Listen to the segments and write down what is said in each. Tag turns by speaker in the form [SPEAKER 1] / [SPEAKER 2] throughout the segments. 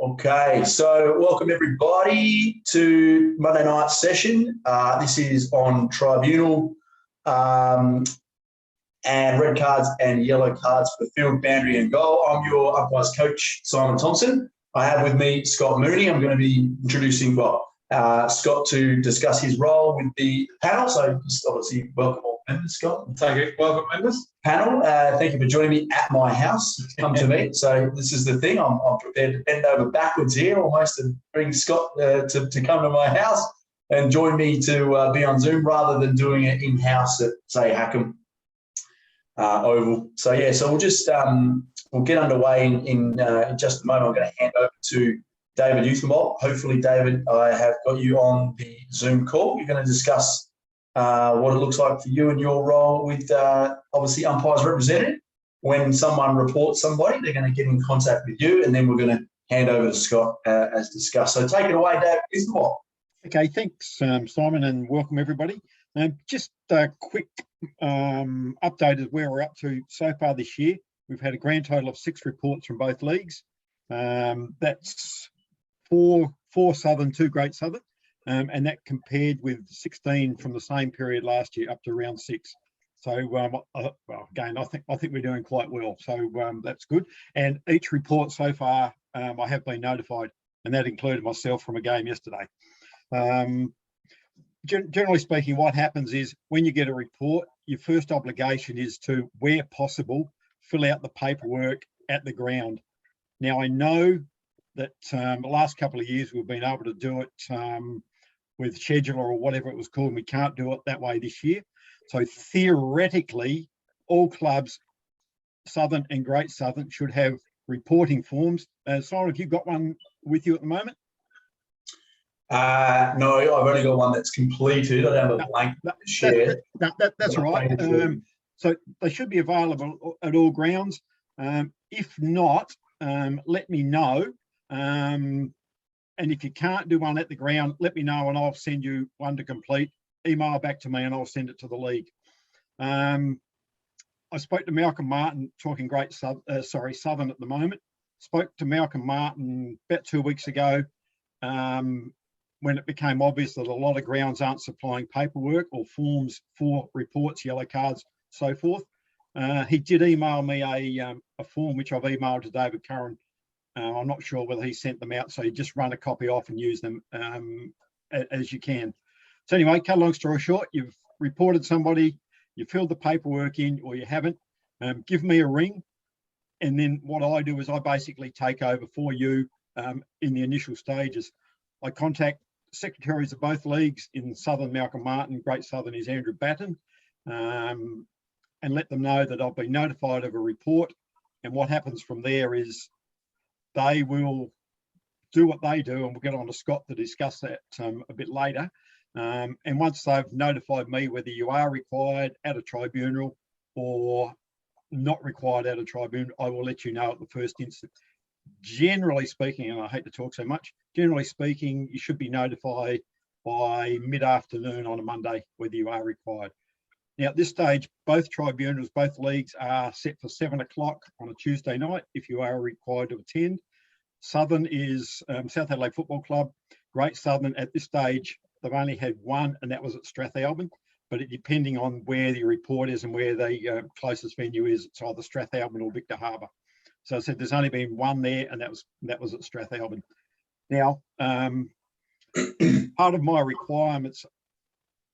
[SPEAKER 1] Okay, so welcome everybody to Monday night session. This is on tribunal and red cards and yellow cards for field, boundary and goal. I'm your umpires coach, Simon Thompson. I have with me Scott Mooney. I'm going to be introducing Scott to discuss his role with the panel. So just obviously welcome all members, Scott.
[SPEAKER 2] Thank you. Welcome members.
[SPEAKER 1] Panel, thank you for joining me at my house. Come to me. So this is the thing. I'm prepared to bend over backwards here almost and bring Scott to come to my house and join me to be on Zoom rather than doing it in-house at, say, Hackham Oval. So, yeah, so we'll just we'll get underway in just a moment. I'm going to hand over to David Euthenbolt. Hopefully, David, I have got you on the Zoom call. You're going to discuss what it looks like for you and your role with obviously umpires representative. When someone reports somebody, they're going to get in contact with you, and then we're going to hand over to Scott as discussed. So take it away, David Euthenbolt.
[SPEAKER 3] Okay, thanks, Simon, and welcome everybody. Just a quick update of where we're up to so far this year. We've had a grand total of 6 reports from both leagues. That's four Southern, 2 Great Southern. And that compared with 16 from the same period last year up to round 6. So, well, again, I think we're doing quite well. So that's good. And each report so far, I have been notified, and that included myself from a game yesterday. Generally speaking, what happens is when you get a report, your first obligation is to, where possible, fill out the paperwork at the ground. Now, I know that the last couple of years we've been able to do it with scheduler or whatever it was called. We can't do it that way this year. So theoretically, all clubs, Southern and Great Southern, should have reporting forms. Simon, have you got one with you at the moment?
[SPEAKER 1] No, I've only got one that's completed. I don't have a blank to share.
[SPEAKER 3] That's all right. So they should be available at all grounds. If not, let me know. And if you can't do one at the ground, let me know and I'll send you one to complete. Email back to me and I'll send it to the league. I spoke to Malcolm Martin, talking Southern at the moment. Spoke to Malcolm Martin about 2 weeks ago when it became obvious that a lot of grounds aren't supplying paperwork or forms for reports, yellow cards, so forth. He did email me a form which I've emailed to David Curran. I'm not sure whether he sent them out, so you just run a copy off and use them as you can. So anyway, cut a long story short, you've reported somebody, you filled the paperwork in or you haven't, give me a ring. And then what I do is I basically take over for you in the initial stages. I contact secretaries of both leagues. In Southern, Malcolm Martin, Great Southern is Andrew Batten, and let them know that I've been notified of a report. And what happens from there is they will do what they do, and we'll get on to Scott to discuss that a bit later. And once they've notified me whether you are required at a tribunal or not required at a tribunal, I will let you know at the first instance. Generally speaking, and I hate to talk so much, generally speaking, you should be notified by mid-afternoon on a Monday whether you are required. Now, at this stage, both tribunals, both leagues are set for 7 o'clock on a Tuesday night if you are required to attend. Southern is South Adelaide Football Club. Great Southern, at this stage, they've only had one, and that was at Strathalbyn. But depending on where the report is and where the closest venue is, it's either Strathalbyn or Victor Harbour. So I said there's only been one there, and that was at Strathalbyn. Now, part of my requirements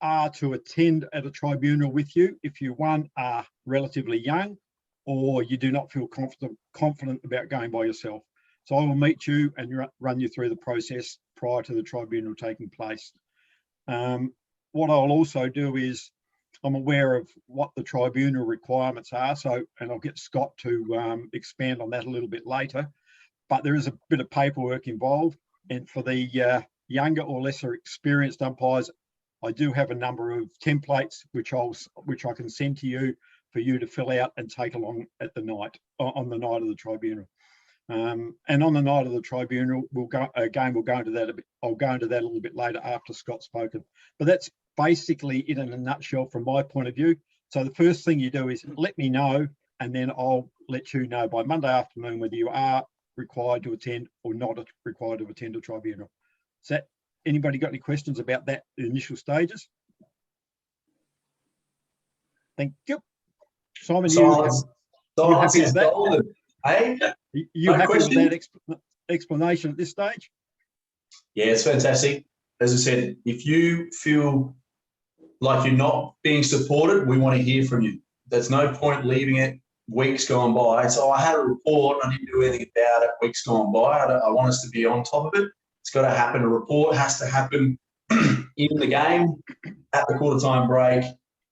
[SPEAKER 3] are to attend at a tribunal with you if you, one, are relatively young or you do not feel confident about going by yourself. So I will meet you and run you through the process prior to the tribunal taking place. What I'll also do is, I'm aware of what the tribunal requirements are, and I'll get Scott to expand on that a little bit later, but there is a bit of paperwork involved. And for the younger or lesser experienced umpires, I do have a number of templates which I can send to you for you to fill out and take along at the night, on the night of the tribunal. And on the night of the tribunal, we'll go into that a bit. I'll go into that a little bit later after Scott's spoken. But that's basically it in a nutshell from my point of view. So the first thing you do is let me know, and then I'll let you know by Monday afternoon whether you are required to attend or not required to attend a tribunal. Is that, anybody got any questions about that initial stages? Thank you. Simon,
[SPEAKER 1] Silence.
[SPEAKER 3] you happy
[SPEAKER 1] is
[SPEAKER 3] with that?
[SPEAKER 1] golden. Hey,
[SPEAKER 3] You
[SPEAKER 1] no
[SPEAKER 3] happy
[SPEAKER 1] question?
[SPEAKER 3] with that explanation at this stage?
[SPEAKER 1] Yeah, it's fantastic. As I said, if you feel like you're not being supported, we want to hear from you. There's no point leaving it weeks gone by. So I had a report, I didn't do anything about it weeks gone by. I want us to be on top of it. It's got to happen. A report has to happen in the game at the quarter time break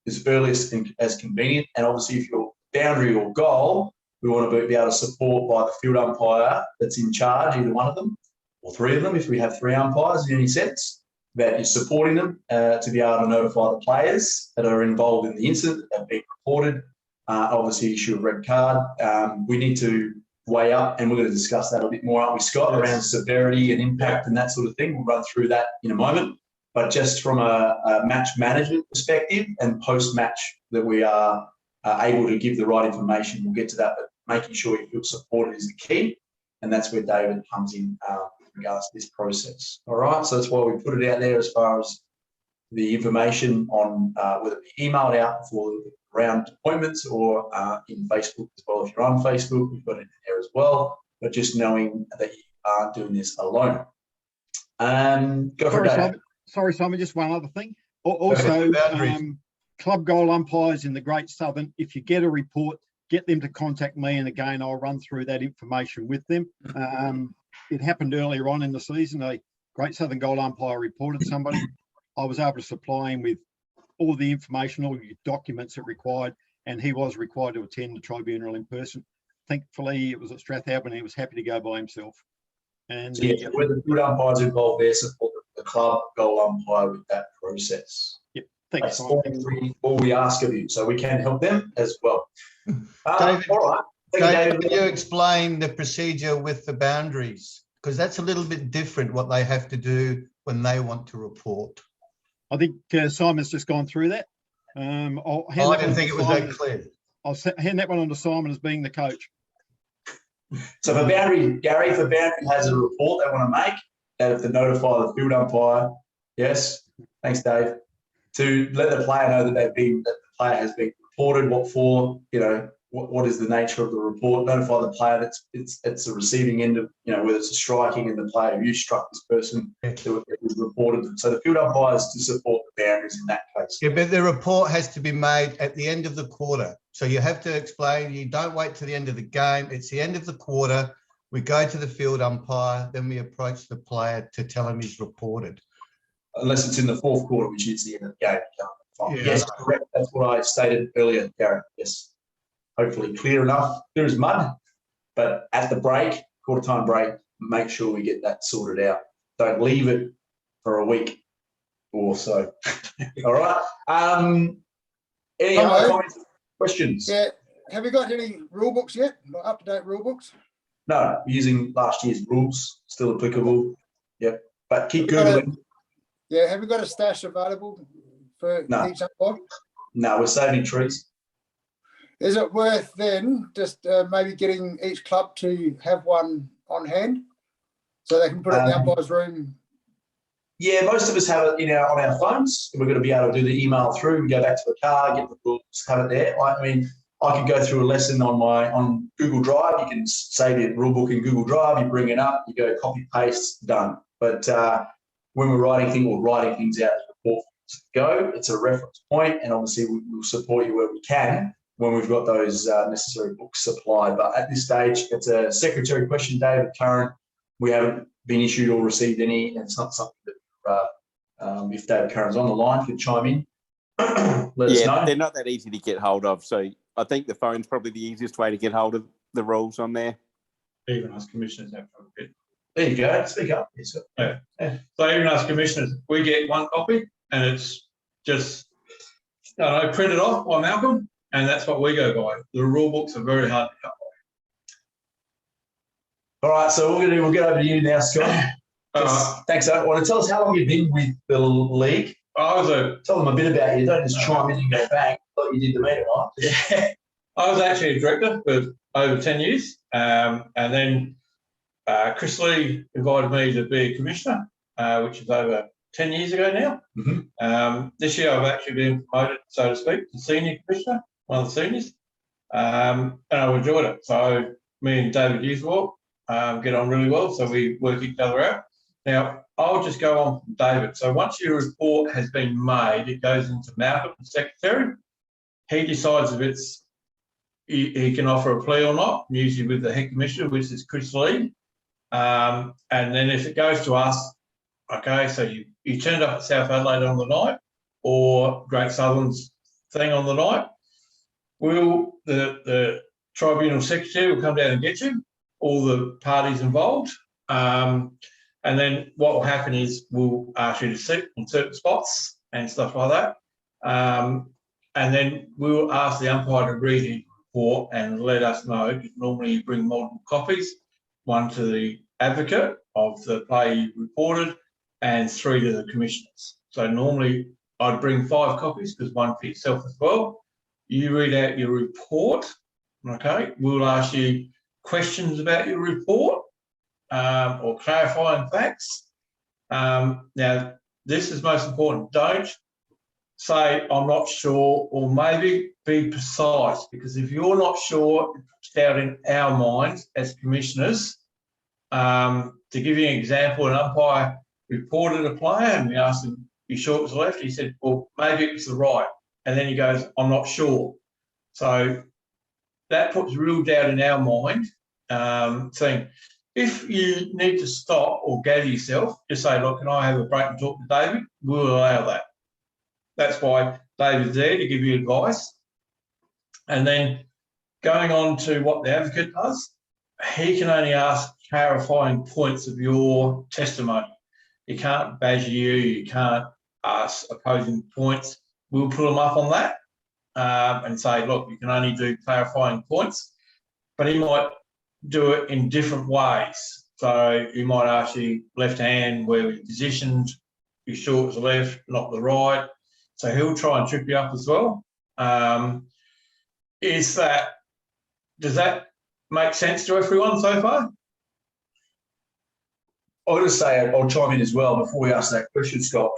[SPEAKER 1] as early as convenient. And obviously, if your boundary or goal, we want to be able to support by the field umpire that's in charge, either one of them or three of them, if we have three umpires in any sense, that is supporting them to be able to notify the players that are involved in the incident that have been reported. Obviously, issue a red card. We need to weigh up, and we're going to discuss that a bit more, aren't we, Scott, around severity and impact and that sort of thing. We'll run through that in a moment. But just from a match management perspective and post-match that we are able to give the right information, we'll get to that, but making sure you feel supported is the key. And that's where David comes in with regards to this process. All right, so that's why we put it out there as far as the information on whether it be emailed out for round appointments or in Facebook as well. If you're on Facebook, we've got it in there as well. But just knowing that you aren't doing this alone. Go for it.
[SPEAKER 3] Sorry, Simon, just one other thing. Also, club goal umpires in the Great Southern, if you get a report, get them to contact me, and again, I'll run through that information with them. It happened earlier on in the season. A Great Southern goal umpire reported somebody. I was able to supply him with all the information, all the documents that required, and he was required to attend the tribunal in person. Thankfully, it was at Strathalbyn, and he was happy to go by himself. And
[SPEAKER 1] so yeah, where the good umpires involved there, support the club goal umpire with that process.
[SPEAKER 3] Yep, thanks.
[SPEAKER 1] All we ask of you, so we can help them as well.
[SPEAKER 2] David,
[SPEAKER 1] all right.
[SPEAKER 2] David, can you explain the procedure with the boundaries? Because that's a little bit different what they have to do when they want to report.
[SPEAKER 3] I think Simon's just gone through that. I
[SPEAKER 2] didn't think it was that clear.
[SPEAKER 3] I'll hand that one on to Simon as being the coach.
[SPEAKER 1] So for boundary, Gary, if a boundary has a report they want to make, they have to notify the field umpire. Yes, thanks, Dave. To let the player know that the player has been reported. What for? You know, what is the nature of the report? Notify the player that it's the receiving end of, you know, whether it's a striking and the player, you struck this person, it was reported. So the field umpire is to support the boundaries in that case.
[SPEAKER 2] Yeah, but the report has to be made at the end of the quarter. So you have to explain, you don't wait to the end of the game. It's the end of the quarter. We go to the field umpire, then we approach the player to tell him he's reported.
[SPEAKER 1] Unless it's in the fourth quarter, which is the end of the game.
[SPEAKER 2] Yeah.
[SPEAKER 1] Yes, correct. That's what I stated earlier, Gary. Yes. Hopefully clear enough, clear as mud. But at the break, quarter time break, make sure we get that sorted out. Don't leave it for a week or so. All right. Any other comments, questions?
[SPEAKER 4] Yeah. Have you got any rule books yet? Up-to-date rule books?
[SPEAKER 1] No, using last year's rules, still applicable. Yep. But keep Googling.
[SPEAKER 4] Yeah. Have you got a stash available for each umpire?
[SPEAKER 1] No, we're saving trees.
[SPEAKER 4] Is it worth then just maybe getting each club to have one on hand so they can put it in the umpire's room?
[SPEAKER 1] Yeah, most of us have it on our phones. We're going to be able to do the email through and go back to the car, get the rules, have it there. I mean, I could go through a lesson on Google Drive. You can save your rule book in Google Drive. You bring it up, you go copy paste, done. But when we're writing things out as report to go, it's a reference point, and obviously we'll support you where we can when we've got those necessary books supplied. But at this stage, it's a secretary question, David Curran. We haven't been issued or received any, and it's not something that if David Curran's on the line, could chime in. Let us know.
[SPEAKER 5] They're not that easy to get hold of, so I think the phone's probably the easiest way to get hold of the rules on there.
[SPEAKER 6] Even us commissioners have a bit.
[SPEAKER 1] There you go. Speak up. Yes,
[SPEAKER 6] yeah. So even us commissioners, we get one copy, and it's just printed off by Malcolm, and that's what we go by. The rule books are very hard to come
[SPEAKER 1] by. All right, so we'll get over to you now, Scott. Thanks. Want to tell us how long you've been with the league? Tell them a bit about you. Don't just chime in and go back like you did the meeting, right?
[SPEAKER 6] Yeah. I was actually a director for over 10 years, and then Chris Lee invited me to be a commissioner, which is over 10 years ago now. This year I've actually been promoted, so to speak, to senior commissioner, one of the seniors, and I've enjoyed it. So me and David Uswell get on really well, so we work each other out. Now, I'll just go on from David. So once your report has been made, it goes into Malcolm, the secretary. He decides if it's he can offer a plea or not, usually with the head commissioner, which is Chris Lee. And then if it goes to us, okay, so you turned up at South Adelaide on the night or Great Southern's thing on the night, the tribunal secretary will come down and get you, all the parties involved. And then what will happen is we'll ask you to sit in certain spots and stuff like that. And then we'll ask the umpire to read his report and let us know, because normally you bring multiple copies, one to the advocate of the play you reported and 3 to the commissioners. So normally I'd bring 5 copies, because one for yourself as well. You read out your report, okay? We'll ask you questions about your report or clarifying facts. Now, this is most important. Don't say, I'm not sure, or maybe be precise, because if you're not sure, it puts doubt in our minds as commissioners. To give you an example, an umpire reported a player and we asked him, you sure it was left? He said, well, maybe it was the right. And then he goes, I'm not sure. So that puts real doubt in our mind, saying, if you need to stop or gather yourself, just say, look, can I have a break and talk to David? We'll allow that. That's why David's there, to give you advice. And then going on to what the advocate does, he can only ask clarifying points of your testimony. You can't badger you can't ask opposing points. We'll pull them up on that and say, look, you can only do clarifying points, but he might do it in different ways. So he might ask you left hand, where we positioned, you sure it was the left, not the right. So he'll try and trip you up as well. Does that make sense to everyone so far?
[SPEAKER 1] I'll just say, I'll chime in as well before we ask that question, Scott.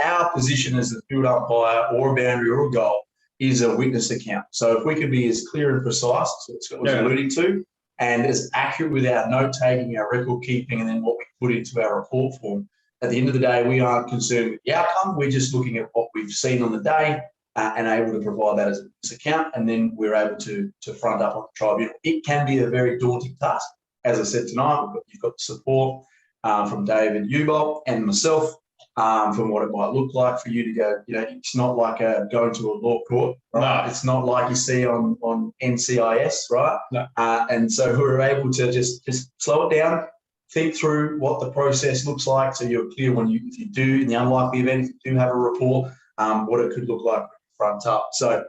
[SPEAKER 1] Our position as a field umpire or a boundary or a goal is a witness account. So if we can be as clear and precise, as what Scott was alluding to, and as accurate with our note-taking, our record keeping, and then what we put into our report form, at the end of the day, we aren't concerned with the outcome. We're just looking at what we've seen on the day and able to provide that as a witness account, and then we're able to front up on the tribunal. It can be a very daunting task. As I said tonight, you've got the support from David Ubol and myself from what it might look like for you to go. It's not like going to a law court, right? No. It's not like you see on NCIS, right?
[SPEAKER 6] No.
[SPEAKER 1] And so we're able to just slow it down, think through what the process looks like, so you're clear if you do, in the unlikely event, if you do have a report, what it could look like front up. So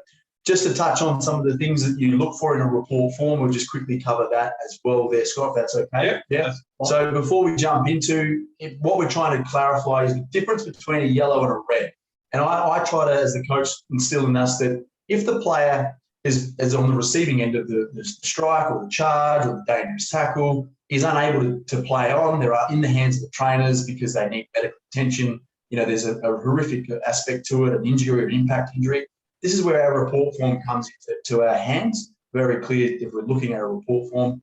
[SPEAKER 1] just to touch on some of the things that you look for in a report form, we'll just quickly cover that as well there, Scott, if that's okay.
[SPEAKER 6] Yeah.
[SPEAKER 1] So before we jump into it, what we're trying to clarify is the difference between a yellow and a red. And I try to, as the coach, instill in us that if the player is on the receiving end of the strike or the charge or the dangerous tackle, is unable to play on, they're in the hands of the trainers because they need medical attention. There's a horrific aspect to it, an injury or an impact injury. This is where our report form comes to our hands. Very clear if we're looking at a report form.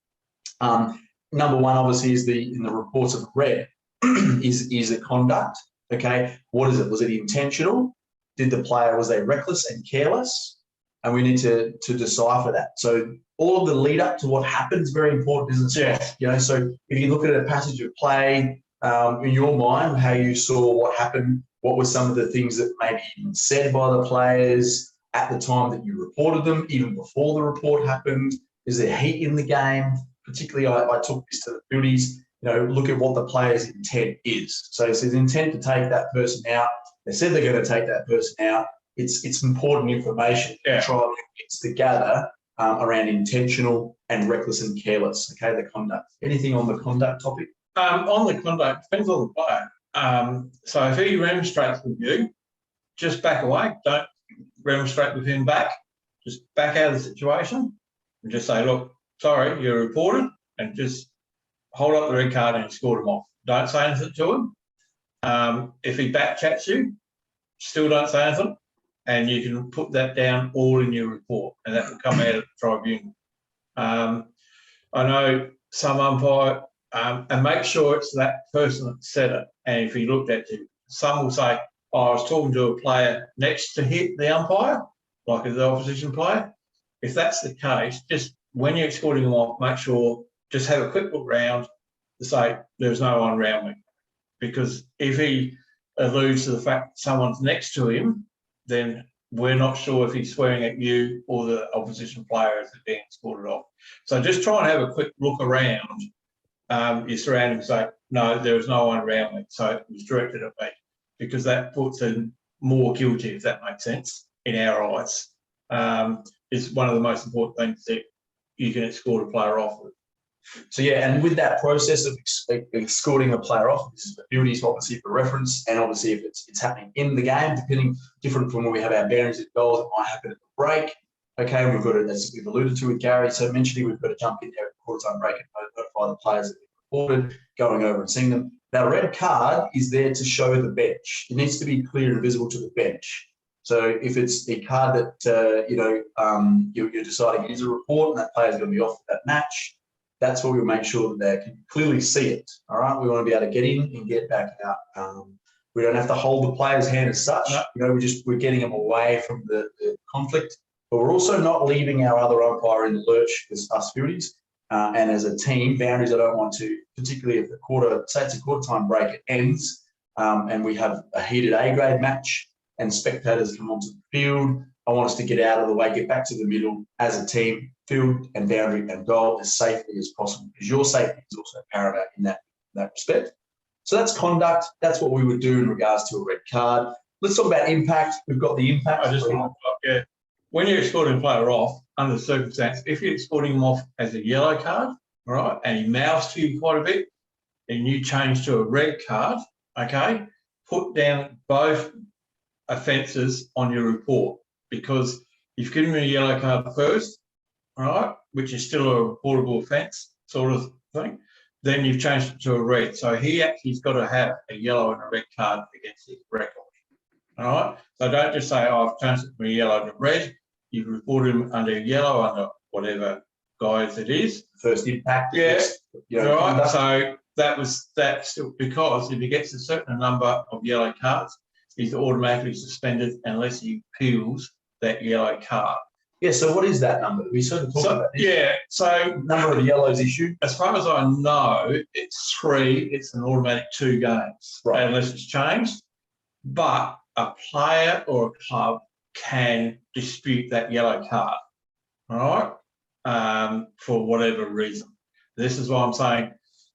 [SPEAKER 1] Number one, obviously, is in the reports of red is the conduct. Okay, what is it? Was it intentional? Was they reckless and careless? And we need to decipher that. So all of the lead up to what happens is very important, isn't it?
[SPEAKER 6] Yeah.
[SPEAKER 1] So if you look at a passage of play in your mind, how you saw what happened, what were some of the things that maybe even said by the players at the time that you reported them, even before the report happened? Is there heat in the game? Particularly, I took this to the fieldies, look at what the player's intent is. So it says intent to take that person out. They said they're going to take that person out. It's important information to try to gather around intentional and reckless and careless, okay, the conduct. Anything on the conduct topic?
[SPEAKER 6] On the conduct, depends on the player. So if he remonstrates with you, just back away. Don't remonstrate with him back. Just back out of the situation and just say, look, sorry, you're reported, and just hold up the red card and escort him off. Don't say anything to him. If he back chats you, still don't say anything, and you can put that down all in your report, and that will come out of the tribunal. I know some umpire, and make sure it's that person that said it. And if he looked at you, some will say, oh, I was talking to a player next to hit the umpire, like the opposition player. If that's the case, just when you're escorting him off, make sure, just have a quick look round to say, there's no one around me. Because if he alludes to the fact that someone's next to him, then we're not sure if he's swearing at you or the opposition player as they're being escorted off. So just try and have a quick look around your surroundings, say, no, there was no one around me, so it was directed at me, because that puts in more guilty, if that makes sense, in our eyes. Is one of the most important things that you can escort a player off with.
[SPEAKER 1] So yeah, and with that process of escorting a player off, this is the beauties obviously for reference, and obviously if it's happening in the game, depending different from when we have our boundaries at goals, it might happen at the break. Okay, we've got to, as we've alluded to with Gary, so mentioning we've got to jump in there at the quarter time break and notify the players that we've reported, going over and seeing them. That red card is there to show the bench. It needs to be clear and visible to the bench. So if it's a card that you're deciding is a report and that player's going to be off that match, that's where we'll make sure that they can clearly see it. All right, we want to be able to get in and get back out. We don't have to hold the player's hand as such. No. We're getting them away from the conflict, but we're also not leaving our other umpire in the lurch as us fieldies. And as a team, boundaries I don't want to, particularly if it's a quarter time break, it ends, and we have a heated A-grade match and spectators come onto the field. I want us to get out of the way, get back to the middle as a team, field and boundary and goal as safely as possible, because your safety is also paramount in that respect. So that's conduct. That's what we would do in regards to a red card. Let's talk about impact. We've got the impact.
[SPEAKER 6] When you're escorting a player off, under the circumstance, if you're escorting him off as a yellow card, all right, and he mouths to you quite a bit, and you change to a red card, okay, put down both offences on your report, because you've given me a yellow card first, all right, which is still a reportable offence sort of thing, then you've changed it to a red. So he actually's got to have a yellow and a red card against his record, all right? So don't just say, oh, I've changed it from a yellow to red. You've reported him under yellow, under whatever guise it is.
[SPEAKER 1] First impact.
[SPEAKER 6] Yeah,
[SPEAKER 1] all
[SPEAKER 6] right. So that's still, because if he gets a certain number of yellow cards, he's automatically suspended unless he appeals that yellow card.
[SPEAKER 1] Yeah, so what is that number? We sort of talked about this.
[SPEAKER 6] Yeah, so
[SPEAKER 1] number of yellows issued.
[SPEAKER 6] As far as I know, it's 3. It's an automatic 2 games, right, unless it's changed. But a player or a club can dispute that yellow card, all right, for whatever reason. This is why I'm saying,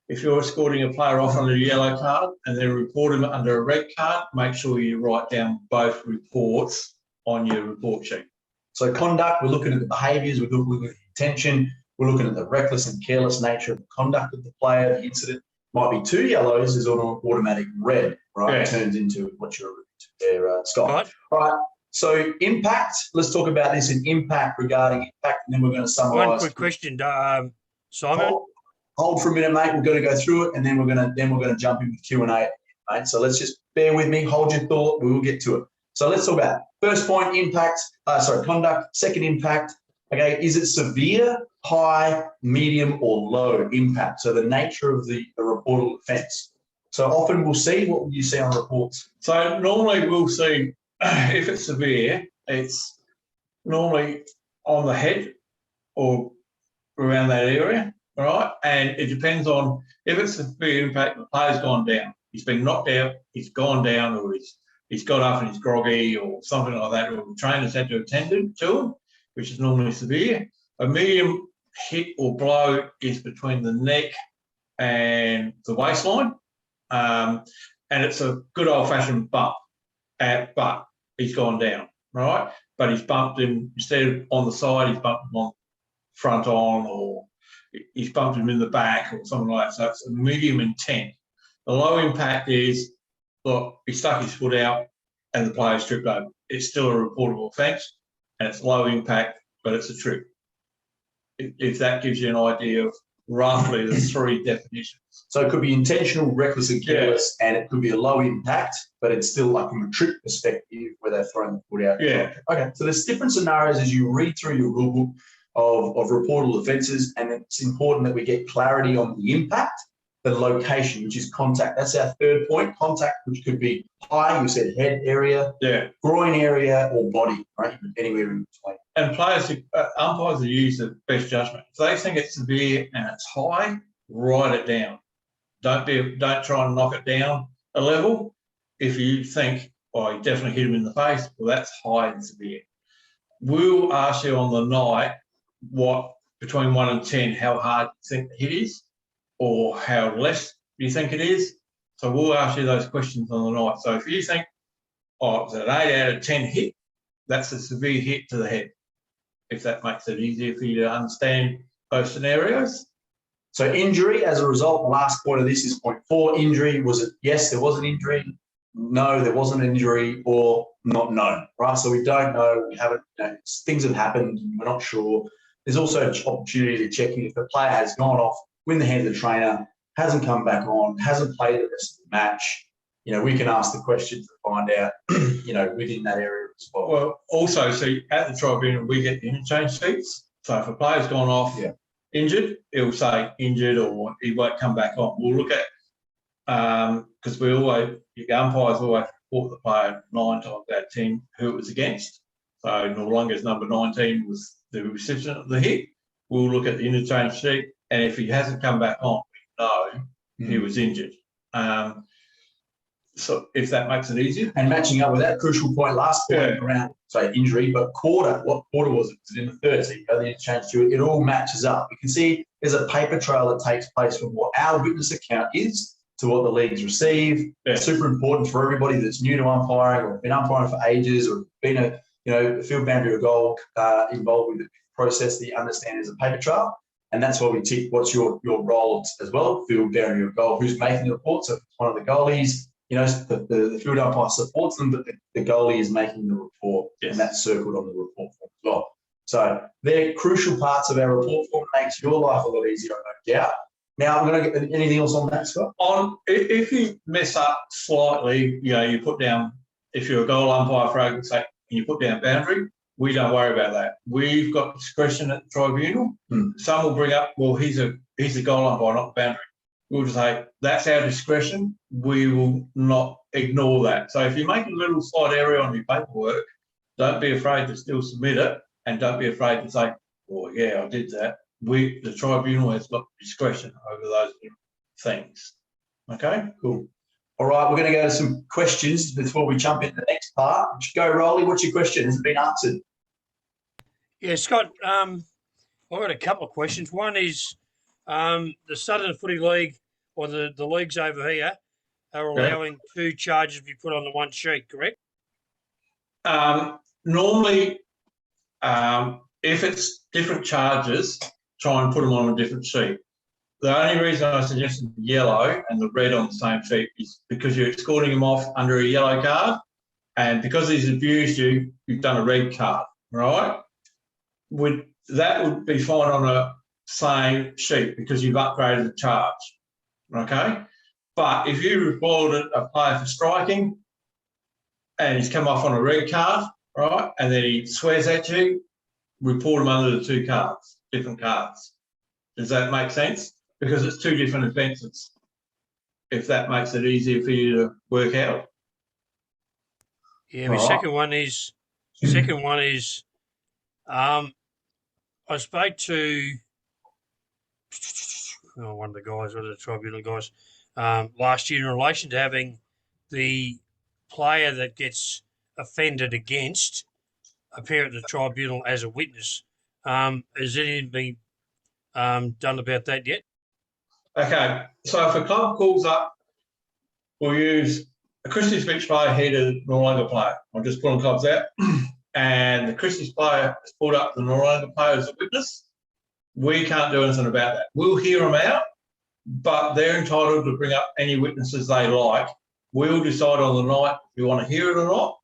[SPEAKER 6] if you're escorting a player off under a yellow card and then report him under a red card, make sure you write down both reports on your report sheet.
[SPEAKER 1] So conduct, we're looking at the behaviours, we're looking at the intention, we're looking at the reckless and careless nature of the conduct of the player. The incident might be 2 yellows is on an automatic red, right? Yeah. It turns into what you're alluding to there, Scott.
[SPEAKER 7] Right.
[SPEAKER 1] All right. So impact, let's talk about this in impact, regarding impact, and then we're going to summarise.
[SPEAKER 7] One quick question, Simon.
[SPEAKER 1] Hold for a minute, mate. We're going to go through it, and then we're going to jump into Q&A, mate. So let's just bear with me, hold your thought. We will get to it. So let's talk about first point, impact. Conduct. Second, impact. Okay, is it severe, high, medium, or low impact? So the nature of the reportable offence. So often we'll see, what will you see on reports?
[SPEAKER 6] So normally we'll see, if it's severe, it's normally on the head or around that area, all right? And it depends on, if it's a severe impact, the player's gone down. He's been knocked out, he's gone down, or he's got up and he's groggy or something like that, or the trainer's had to attend to him, which is normally severe. A medium hit or blow is between the neck and the waistline. And it's a good old-fashioned bump, but he's gone down, right? But he's bumped him, instead of on the side, he's bumped him on front on, or he's bumped him in the back or something like that. So it's a medium intent. The low impact is, look, he stuck his foot out and the player's tripped over. It's still a reportable offence, and it's low impact, but it's a trip. If that gives you an idea of roughly the three definitions.
[SPEAKER 1] So it could be intentional, reckless, and careless, and it could be a low impact, but it's still like from a trick perspective where they're throwing the foot out.
[SPEAKER 6] Yeah.
[SPEAKER 1] Okay. So there's different scenarios as you read through your rule book of reportable offences, and it's important that we get clarity on the impact, the location, which is contact. That's our third point. Contact, which could be high, you said head area, groin area, or body, right? Anywhere in between.
[SPEAKER 6] And players, umpires, use the best judgment. If they think it's severe and it's high, write it down. Don't try and knock it down a level. If you think, oh, you definitely hit him in the face, well, that's high and severe. We'll ask you on the night what between 1 and 10 how hard you think the hit is, or how less you think it is. So we'll ask you those questions on the night. So if you think, oh, it's an 8 out of 10 hit, that's a severe hit to the head. If that makes it easier for you to understand those scenarios.
[SPEAKER 1] So injury as a result, the last point of this is point 4. Injury, was it yes, there was an injury, no, there wasn't an injury, or not known, right? So we don't know, we haven't, things have happened, we're not sure. There's also an opportunity to check in if the player has gone off, win the hand of the trainer, hasn't come back on, hasn't played the rest of the match. We can ask the questions to find out, within that area as well.
[SPEAKER 6] Well, also, see, at the tribunal, we get the interchange sheets. So if a player's gone off injured, it'll say injured or he won't come back on. We'll look at, because the umpires always report the player 9 times out of 10 who it was against. So no longer as number 19 was the recipient of the hit. We'll look at the interchange sheet, and if he hasn't come back on, we know he was injured. So if that makes it easier.
[SPEAKER 1] And matching up with that crucial point, last point around, say, injury, but quarter, what quarter was it? Was it in the third? So you go the interchange to it, it all matches up. You can see there's a paper trail that takes place from what our witness account is to what the leagues receive. It's super important for everybody that's new to umpiring or been umpiring for ages or been a field boundary or goal involved with the process that you understand is a paper trail. And that's why we tick what's your role as well, field boundary or goal, who's making the report. So if it's one of the goalies, the field umpire supports them, but the goalie is making the report, and that's circled on the report form as well. So they're crucial parts of our report form. Makes your life a lot easier, no doubt. Now, I'm going to get anything else on that, Scott?
[SPEAKER 6] If you mess up slightly, you put down, if you're a goal umpire, for argument's sake, and you put down boundary, we don't worry about that. We've got discretion at the tribunal. Some will bring up, well, he's a goal umpire, not the boundary. We'll just say, that's our discretion. We will not ignore that. So if you make a little slight error on your paperwork, don't be afraid to still submit it, and don't be afraid to say, oh, yeah, I did that. The tribunal has got discretion over those things. Okay, cool.
[SPEAKER 1] All right, we're going to go to some questions before we jump into the next part. Go, Rolly. What's your question? Has it been answered?
[SPEAKER 7] Yeah, Scott, I've got a couple of questions. One is the Southern Footy League, or the leagues over here, are allowing 2 charges to be put on the one sheet, correct?
[SPEAKER 6] Normally, if it's different charges, try and put them on a different sheet. The only reason I suggested the yellow and the red on the same sheet is because you're escorting him off under a yellow card, and because he's abused you, you've done a red card, right? That would be fine on a same sheet because you've upgraded the charge, okay? But if you reported a player for striking and he's come off on a red card, right, and then he swears at you, report him under the 2 cards, different cards. Does that make sense? Because it's 2 different offences, if that makes it easier for you to work out.
[SPEAKER 7] Yeah, my second one is I spoke to one of the guys, one of the tribunal guys, last year in relation to having the player that gets offended against appear at the tribunal as a witness. Has anything been done about that yet? Okay,
[SPEAKER 6] so if a club calls up, we'll use a Christie Beach player headed Noarlunga player. I'm just pulling clubs out. And the Christie's player has pulled up the Noarlunga player as a witness. We can't do anything about that. We'll hear them out, but they're entitled to bring up any witnesses they like. We'll decide on the night if we want to hear it or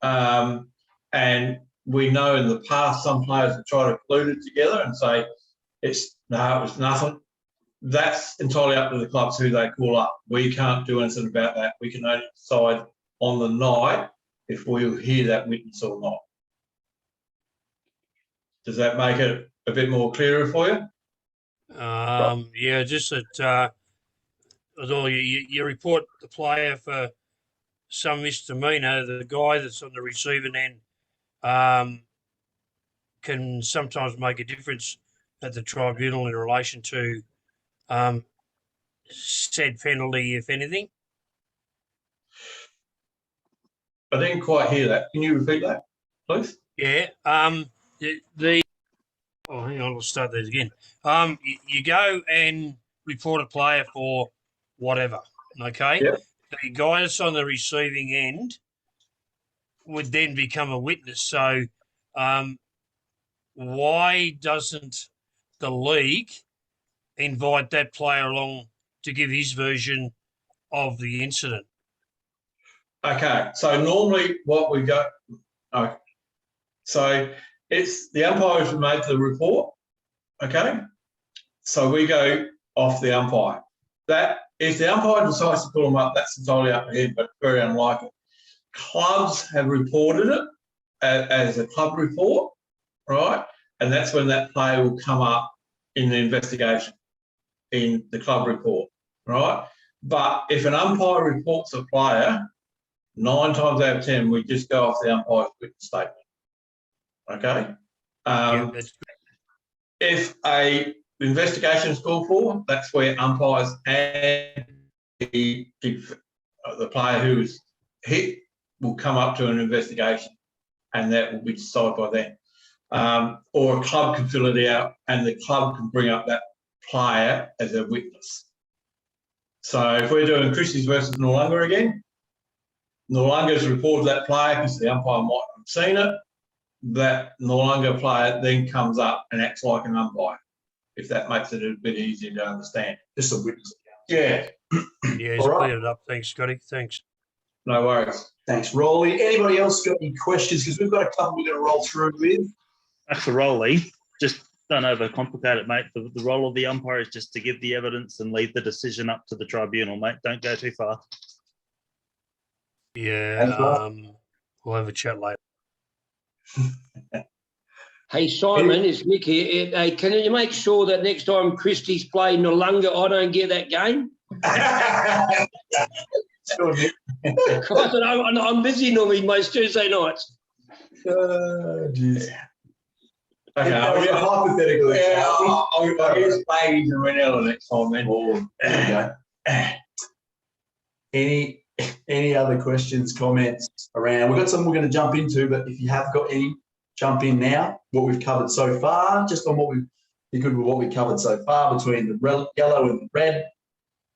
[SPEAKER 6] not. And we know in the past some players have tried to collude it together and say, it was nothing. that's entirely up to the clubs who they call up. We can't do anything about that. We can only decide on the night if we'll hear that witness or not. Does that make it a bit more clearer for you?
[SPEAKER 7] Yeah, just that although you report the player for some misdemeanour, the guy that's on the receiving end can sometimes make a difference at the tribunal in relation to said penalty, if anything.
[SPEAKER 6] I didn't quite hear that. Can you repeat that, please?
[SPEAKER 7] Yeah. Oh, hang on, I'll start that again. You go and report a player for whatever, okay?
[SPEAKER 6] Yep.
[SPEAKER 7] The guy that's on the receiving end would then become a witness. So why doesn't the league invite that player along to give his version of the incident?
[SPEAKER 6] Okay, so normally what we go, okay. So it's the umpires who make the report, okay? So we go off the umpire. That if the umpire decides to pull them up, that's entirely up to him, but very unlikely. Clubs have reported it as a club report, right? And that's when that player will come up in the investigation in the club report, right? But if an umpire reports a player, 9 times out of 10, we just go off the umpire's written statement. Okay.
[SPEAKER 7] Yeah, that's good.
[SPEAKER 6] If a investigation is called for, that's where umpires and the player who was hit will come up to an investigation, and that will be decided by them. Or a club can fill it out, and the club can bring up that player as a witness. So if we're doing Christie's versus Noarlunga again, Noarlunga's reported that player because the umpire might have seen it. That Noarlunga player then comes up and acts like an umpire, if that makes it a bit easier to understand.
[SPEAKER 1] Just a witness.
[SPEAKER 6] Yeah.
[SPEAKER 7] Yeah, he's
[SPEAKER 1] All right.
[SPEAKER 7] cleared it up. Thanks, Scotty. Thanks.
[SPEAKER 6] No worries.
[SPEAKER 1] Thanks, Rolly. Anybody else got any questions? Because we've got a couple we're going to roll through with.
[SPEAKER 8] That's the Rolly. Just don't overcomplicate it, mate. The role of the umpire is just to give the evidence and leave the decision up to the tribunal, mate. Don't go too far.
[SPEAKER 7] Yeah, we'll have a chat later.
[SPEAKER 9] Hey, Simon, it's Nick here. Hey, can you make sure that next time Christie's play Noarlunga, I don't get that game?
[SPEAKER 1] Sure, Nick.
[SPEAKER 9] I'm busy normally most Tuesday nights.
[SPEAKER 1] Jeez.
[SPEAKER 6] Okay.
[SPEAKER 1] Hypothetically.
[SPEAKER 6] Yeah, I'll use Ladies and Renella next time then.
[SPEAKER 1] Oh, there you go. Any other questions, comments around? We've got some we're going to jump into, but if you have got any, jump in now. What we've covered so far, just on what be good with what we covered so far between the yellow and the red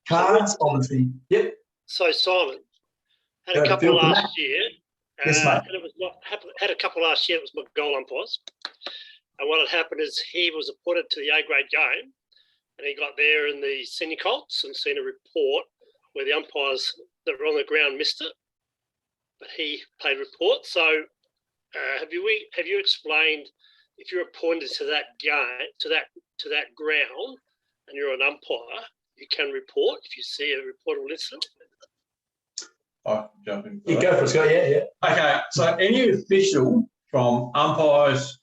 [SPEAKER 1] cards. Obviously, yep.
[SPEAKER 10] So Simon had a couple last year.
[SPEAKER 1] Yes, mate.
[SPEAKER 10] And it was had a couple last year. It was my goal umpires. And what had happened is he was appointed to the A-grade game, and he got there in the senior Colts and seen a report where the umpires that were on the ground missed it, but he played report. So have you explained if you're appointed to that game to that ground and you're an umpire, you can report if you see a reportable incident?
[SPEAKER 6] I'll jump in.
[SPEAKER 1] You go for it, Scott. Yeah.
[SPEAKER 6] Okay, so any official from umpires,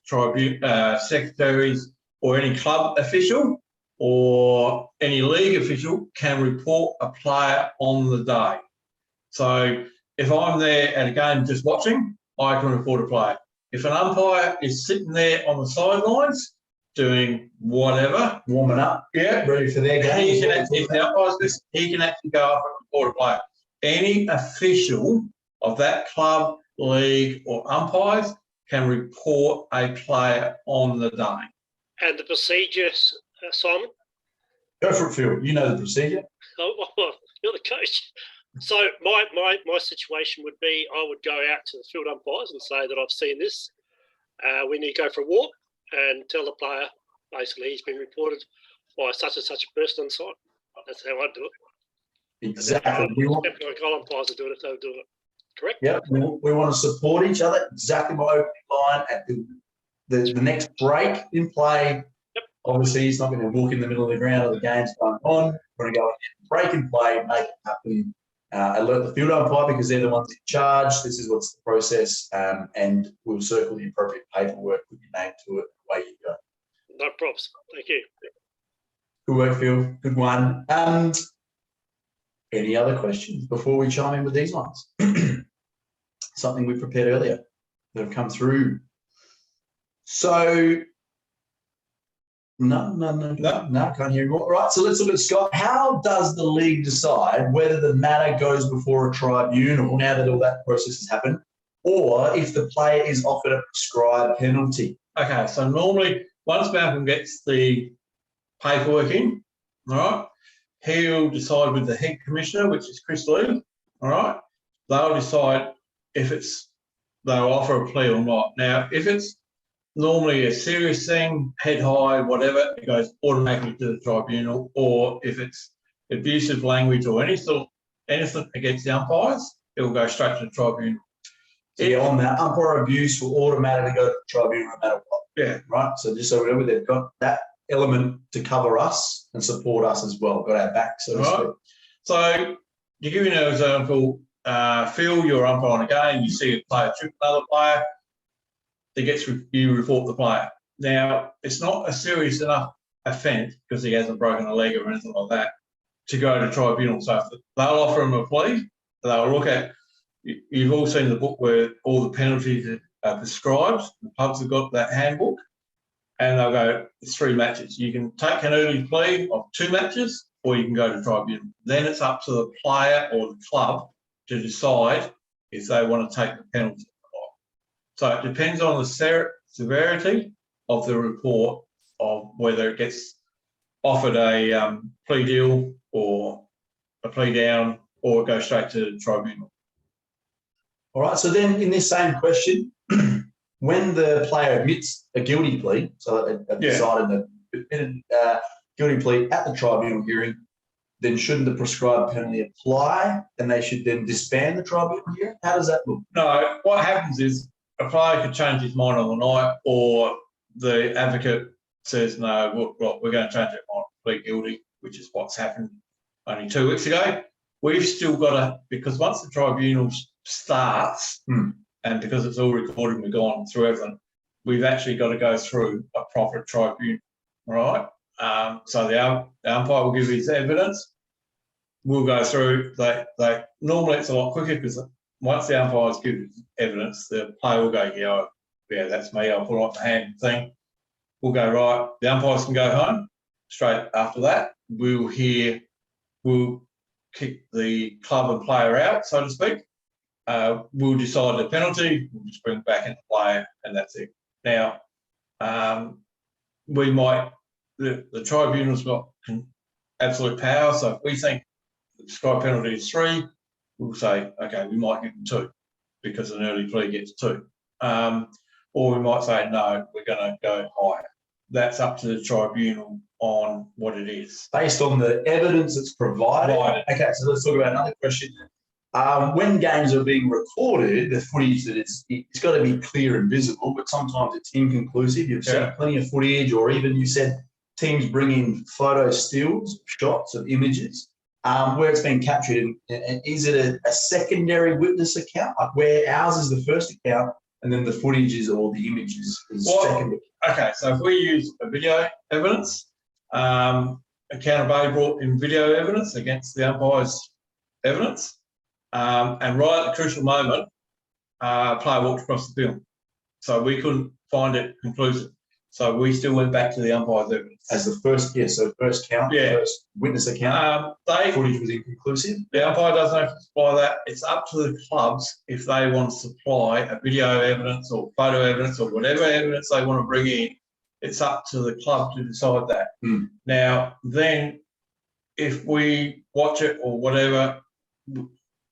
[SPEAKER 6] secretaries, or any club official or any league official can report a player on the day. So if I'm there at a game just watching, I can report a player. If an umpire is sitting there on the sidelines doing whatever,
[SPEAKER 1] Warming up,
[SPEAKER 6] yeah,
[SPEAKER 1] ready for their game.
[SPEAKER 6] he can actually, if the umpire's this, he can actually go up and report a player. Any official of that club, league, or umpires can report a player on the day.
[SPEAKER 10] And the procedure, Simon?
[SPEAKER 1] Go for it, Phil. You know the procedure.
[SPEAKER 10] Oh, well, you're the coach. So my situation would be I would go out to the field umpires and say that I've seen this. We need to go for a walk and tell the player basically he's been reported by such and such a person on site. That's how I'd do it.
[SPEAKER 1] Exactly.
[SPEAKER 10] We want goal umpires to do it if they were doing it. Correct?
[SPEAKER 1] Yeah, we want to support each other. Exactly my opening line at the next break in play.
[SPEAKER 10] Yep.
[SPEAKER 1] Obviously, he's not going to walk in the middle of the ground of the game's going on. We're going to go in, break and play, make it happen, alert the field umpire because they're the ones in charge. This is what's the process, and we'll circle the appropriate paperwork with your name to it. Away you go.
[SPEAKER 10] No props. Thank you.
[SPEAKER 1] Good work, Phil. Good one. Any other questions before we chime in with these ones? Something we prepared earlier that have come through. So, no, can't hear you. Right, so let's look at Scott. How does the league decide whether the matter goes before a tribunal now that all that process has happened, or if the player is offered a prescribed penalty?
[SPEAKER 6] Okay, so normally once Malcolm gets the paperwork in, all right, he'll decide with the head commissioner, which is Chris Lee, all right, they'll decide if they'll offer a plea or not. Now, if it's normally a serious thing, head high, whatever, it goes automatically to the tribunal, or if it's abusive language or anything against the umpires, it will go straight to the tribunal.
[SPEAKER 1] So yeah, on that, umpire abuse will automatically go to the tribunal no matter what.
[SPEAKER 6] Yeah.
[SPEAKER 1] Right, so just so we know, they've got that element to cover us and support us as well, got our back, so to speak.
[SPEAKER 6] So to give you an example, Phil, you're umpire on a game, you see a player trip another player, you report the player. Now, it's not a serious enough offence because he hasn't broken a leg or anything like that to go to tribunal. So if they'll offer him a plea, they'll look at, you've all seen the book where all the penalties are prescribed, the pubs have got that handbook, and they'll go, it's 3 matches. You can take an early plea of 2 matches, or you can go to tribunal. Then it's up to the player or the club to decide if they want to take the penalty or not. So it depends on the severity of the report of whether it gets offered a plea deal or a plea down, or it goes straight to the tribunal.
[SPEAKER 1] All right, so then in this same question, when the player admits a guilty plea, so they've decided that guilty plea at the tribunal hearing, then shouldn't the prescribed penalty apply and they should then disband the tribunal hearing? How does that look?
[SPEAKER 6] No, what happens is a player could change his mind on the night, or the advocate says, no, we're going to change our mind, plead guilty, which is what's happened only 2 weeks ago. We've still got to, because once the tribunal starts, and because it's all recorded, we've gone through everything, we've actually got to go through a proper tribunal, right? So the umpire will give his evidence. We'll go through. Normally it's a lot quicker because once the umpires give his evidence, the player will go, yeah, that's me. I'll put on the hand thing. We'll go, right. The umpires can go home. Straight after that, we'll kick the club and player out, so to speak. We'll decide the penalty, we'll just bring it back into play, and that's it. Now, the tribunal's got absolute power, so if we think the prescribed penalty is 3, we'll say, okay, we might give them 2 because an early plea gets 2. Or we might say, no, we're going to go higher. That's up to the tribunal on what it is.
[SPEAKER 1] Based on the evidence that's provided. Right. Okay, so let's talk about another question. When games are being recorded, the footage it's got to be clear and visible, but sometimes it's inconclusive. You've seen plenty of footage, or even you said teams bring in photo stills, shots of images, where it's been captured. And is it a secondary witness account, like where ours is the first account, and then the footage is, or the images is secondary?
[SPEAKER 6] Okay, so if we use a video evidence, accountability brought in video evidence against the umpire's evidence, and right at the crucial moment, player walked across the field. So we couldn't find it conclusive. So we still went back to the umpire's evidence.
[SPEAKER 1] As the first, first count, first witness account, footage was inconclusive.
[SPEAKER 6] The umpire doesn't have to supply that. It's up to the clubs if they want to supply a video evidence or photo evidence or whatever evidence they want to bring in. It's up to the club to decide that. Now, then, if we watch it or whatever,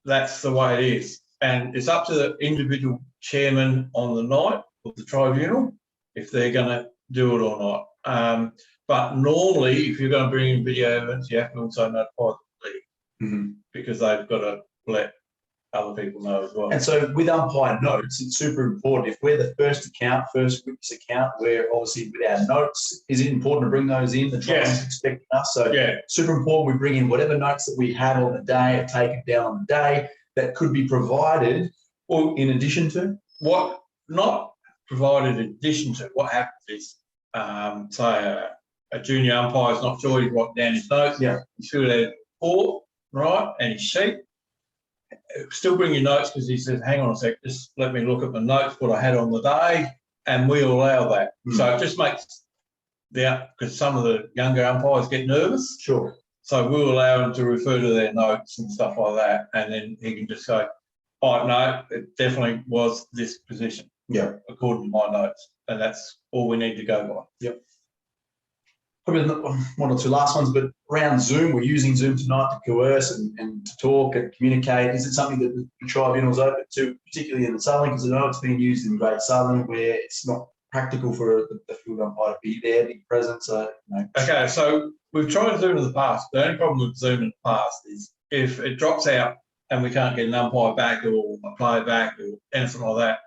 [SPEAKER 6] that's the way it is. And it's up to the individual chairman on the night of the tribunal if they're going to do it or not. But normally, if you're going to bring in video evidence, you have to also notify the league because they've got to let other people know as well.
[SPEAKER 1] And so with umpire notes, it's super important. If we're the first witness account, we're obviously with our notes. Is it important to bring those in? The trial is expecting us. So super important we bring in whatever notes that we have on the day, taken down on the day, that could be provided or in addition to?
[SPEAKER 6] What not provided in addition to, what happens is, say a junior umpire is not sure, he's writing down his notes.
[SPEAKER 1] Yeah.
[SPEAKER 6] He's filled out a report, right, and his sheet. Still bring your notes because he says, hang on a sec, just let me look at the notes, what I had on the day, and we'll allow that. So it just makes because some of the younger umpires get nervous.
[SPEAKER 1] Sure.
[SPEAKER 6] So we'll allow them to refer to their notes and stuff like that, and then he can just say, oh, no, it definitely was this position.
[SPEAKER 1] Yeah.
[SPEAKER 6] According to my notes. And that's all we need to go by.
[SPEAKER 1] Yep. Probably one or two last ones, but around Zoom, we're using Zoom tonight to coerce and to talk and communicate. Is it something that the tribunal's open to, particularly in the Southern? Because I know it's being used in Great Southern where it's not practical for the field umpire to be there, be present. So,
[SPEAKER 6] Okay, so we've tried Zoom in the past. The only problem with Zoom in the past is if it drops out and we can't get an umpire back or a player back or anything like that,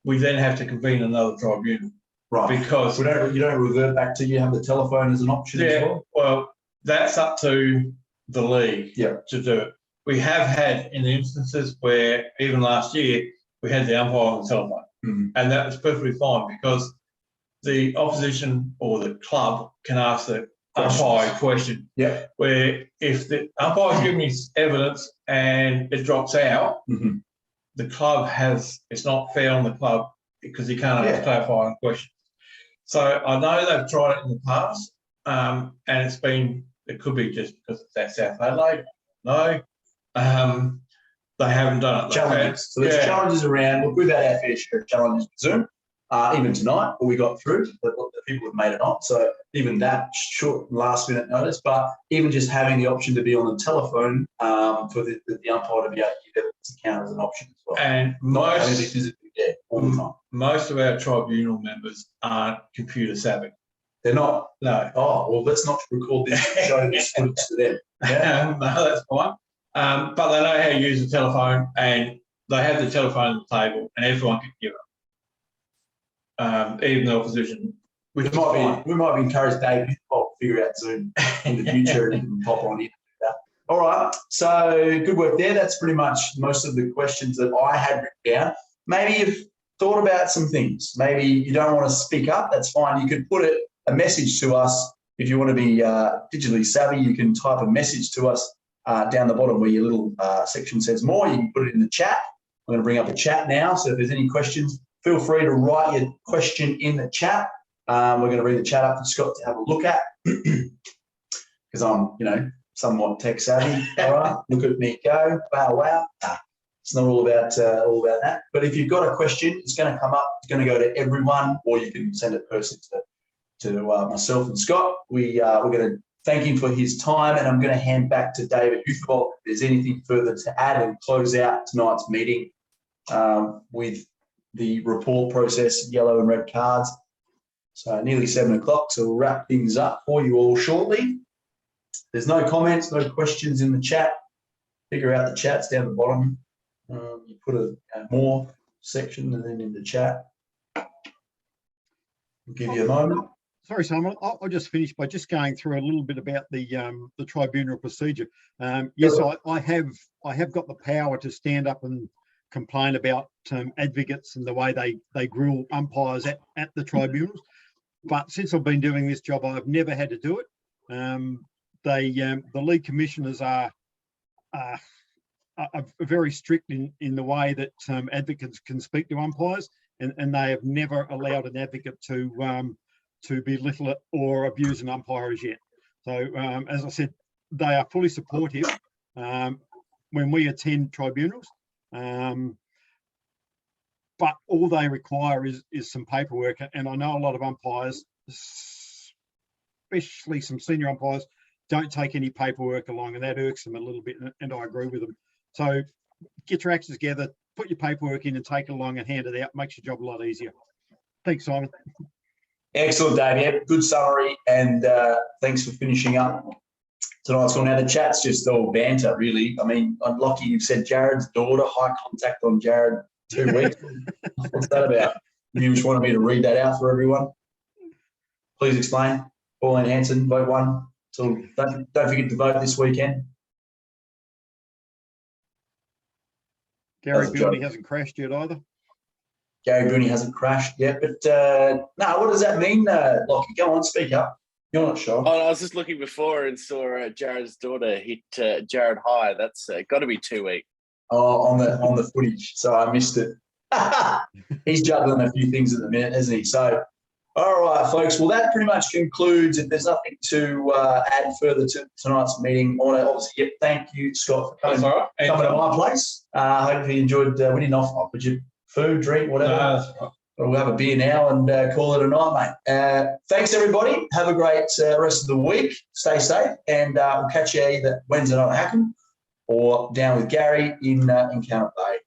[SPEAKER 6] we then have to convene another tribunal.
[SPEAKER 1] Right.
[SPEAKER 6] Because
[SPEAKER 1] you don't revert back to you have the telephone as an option as well?
[SPEAKER 6] Well, that's up to the league to do it. We have had in instances where even last year we had the umpire on the telephone. And that was perfectly fine because the opposition or the club can ask the umpire a question.
[SPEAKER 1] Yeah.
[SPEAKER 6] Where if the umpire's giving his evidence and it drops out, the club it's not fair on the club because he can't ask clarifying questions. So I know they've tried it in the past, and it could be just because it's at South Adelaide. No, they haven't done it.
[SPEAKER 1] Challenges. So there's challenges around. Look, we've had our fair share of challenges with Zoom. Even tonight, we got through, but the people have made it on. So even that short last minute notice, but even just having the option to be on the telephone for the umpire to be able to give evidence account as an option as well.
[SPEAKER 6] And
[SPEAKER 1] not having to be physically there all the time.
[SPEAKER 6] Most of our tribunal members aren't computer savvy.
[SPEAKER 1] They're not? No. Oh, well, let's not record this and show this footage to them. Yeah.
[SPEAKER 6] No, that's fine. But they know how to use the telephone and they have the telephone on the table and everyone can give it. Even the opposition.
[SPEAKER 1] We might be encouraged Dave to figure out Zoom in the future and he can pop on in. All right. So good work there. That's pretty much most of the questions that I had written down. Maybe you've thought about some things. Maybe you don't want to speak up. That's fine. You could put a message to us. If you want to be digitally savvy, you can type a message to us down the bottom where your little section says more. You can put it in the chat. I'm going to bring up the chat now. So if there's any questions, feel free to write your question in the chat. We're going to bring the chat up for Scott to have a look at because I'm, somewhat tech savvy. All right, look at me go! Wow! It's not all about that. But if you've got a question, it's going to come up. It's going to go to everyone, or you can send it personally to myself and Scott. We're going to thank him for his time, and I'm going to hand back to David Huthvold if there's anything further to add and close out tonight's meeting with the report process, yellow and red cards. So nearly 7 o'clock, so we'll wrap things up for you all shortly. There's no comments, no questions in the chat. Figure out the chats down the bottom. You put a more section and then in the chat. We'll give you a moment.
[SPEAKER 3] Sorry, Simon. I'll just finish by just going through a little bit about the tribunal procedure. Yes, I have got the power to stand up and complain about advocates and the way they grill umpires at the tribunals. But since I've been doing this job, I've never had to do it. The league commissioners are very strict in the way that advocates can speak to umpires, and they have never allowed an advocate to belittle or abuse an umpire as yet. So, as I said, they are fully supportive when we attend tribunals. But all they require is some paperwork, and I know a lot of umpires, especially some senior umpires, don't take any paperwork along, and that irks them a little bit, and I agree with them. So get your acts together, put your paperwork in and take it along and hand it out. Makes your job a lot easier. Thanks, Simon.
[SPEAKER 1] Excellent, Dave. Yeah, good summary, and thanks for finishing up tonight's one. Now the chat's just all banter, really. I mean, I'm lucky you've said Jared's daughter, high contact on Jared 2 weeks. What's that about? You just wanted me to read that out for everyone. Please explain. Pauline Hanson, vote 1. So don't forget to vote this weekend.
[SPEAKER 3] Gary
[SPEAKER 1] That's a joke.
[SPEAKER 3] Bilney hasn't crashed yet either.
[SPEAKER 1] Gary Booney hasn't crashed yet, but no, what does that mean, Lockie? Go on, speak up. You're not sure.
[SPEAKER 11] Oh, I was just looking before and saw Jared's daughter hit Jared high. That's got to be 2 weeks.
[SPEAKER 1] Oh, on the footage, so I missed it. He's juggling a few things at the minute, isn't he? So, all right, folks. Well, that pretty much concludes. If there's nothing to add further to tonight's meeting, I want to obviously thank you, Scott, for coming to my place. I hope you enjoyed. We didn't offer you food, drink, whatever. We'll have a beer now and call it a night, mate. Thanks, everybody. Have a great rest of the week. Stay safe, and we'll catch you either Wednesday night at Hackham or down with Gary in Cannock Bay.